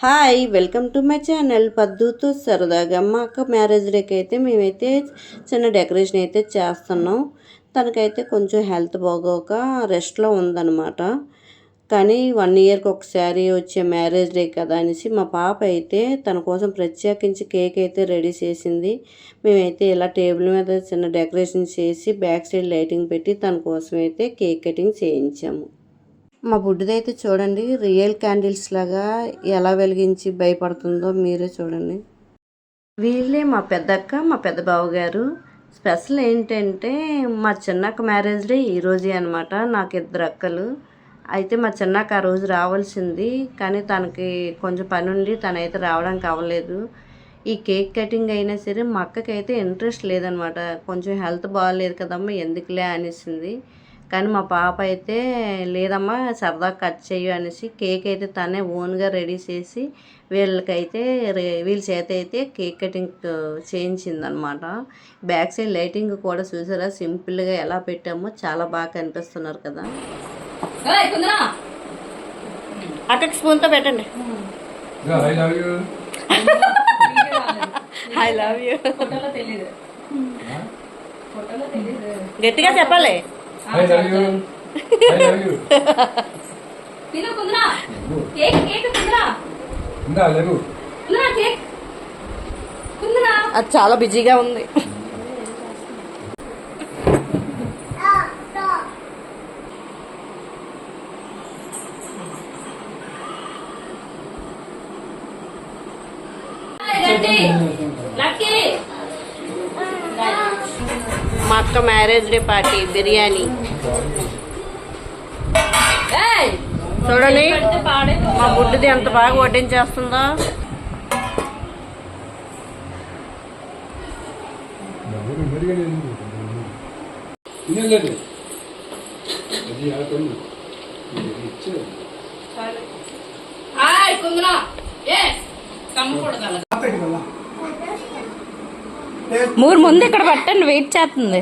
Hi welcome to my channel పద్దుతో సరదాగా మా అక్క మ్యారేజ్ డేకి అయితే మేమైతే చిన్న డెకరేషన్ అయితే చేస్తున్నాం. తనకైతే కొంచెం హెల్త్ బాగోక రెస్ట్లో ఉందన్నమాట. కానీ 1 ఇయర్కి ఒకసారి వచ్చే మ్యారేజ్ డే కదా అనేసి మా పాప అయితే తన కోసం ప్రత్యేకించి కేక్ అయితే రెడీ చేసింది. మేమైతే ఇలా టేబుల్ మీద చిన్న డెకరేషన్ చేసి బ్యాక్ సైడ్ లైటింగ్ పెట్టి తన కోసం అయితే కేక్ కటింగ్ చేయించాము. మా బుడ్డిదైతే చూడండి రియల్ క్యాండిల్స్ లాగా ఎలా వెలిగించి భయపడుతుందో మీరే చూడండి. వీళ్ళే మా పెద్దక్క మా పెద్ద బావగారు. స్పెషల్ ఏంటంటే మా చిన్నక్క మ్యారేజ్ డే ఈరోజే అనమాట. నాకు 2 అక్కలు. అయితే మా చిన్నక్క ఆ రోజు రావాల్సింది, కానీ తనకి కొంచెం పని ఉండి తనైతే రావడానికి అవ్వలేదు. ఈ కేక్ కటింగ్ అయినా సరే మా అక్కకి అయితే ఇంట్రెస్ట్ లేదనమాట. కొంచెం హెల్త్ బాగాలేదు కదమ్మా ఎందుకులే అనేసింది. కానీ మా పాప అయితే లేదమ్మా సరదా కట్ చేయు అనేసి కేక్ అయితే తనే ఓన్గా రెడీ చేసి వీళ్ళకైతే వీళ్ళ చేత అయితే కేక్ కటింగ్ చేయించిందనమాట. బ్యాక్ సైడ్ లైటింగ్ కూడా చూసారా సింపుల్గా ఎలా పెట్టామో చాలా బాగా కనిపిస్తున్నారు కదా. అక్కడికి స్పూన్తో పెట్టండి. ఐ లవ్ యూ గట్టిగా చెప్పాలి. I love you. I love you. తిను కుందరా కేక్ కేక్ కుందరా ఇందా లేవు కుందరా కేక్ కుందరా. అది చాలా బిజీగా ఉంది. మా అక్క మ్యారేజ్ డే పార్టీ బిర్యానీ చూడండి. మా బుడ్డిది ఎంత బాగా వడ్డించేస్తుందో. మూడు ముందు ఇక్కడ పట్టండి, వెయిట్ చేస్తుంది.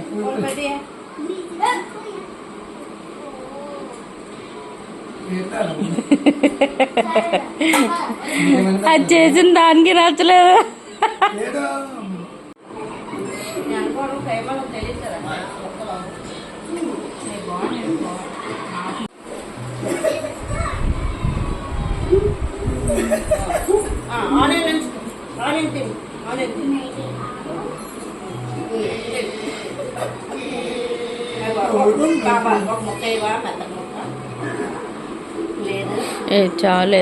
అది చేసిన దానికి నచ్చలేదు. చాలే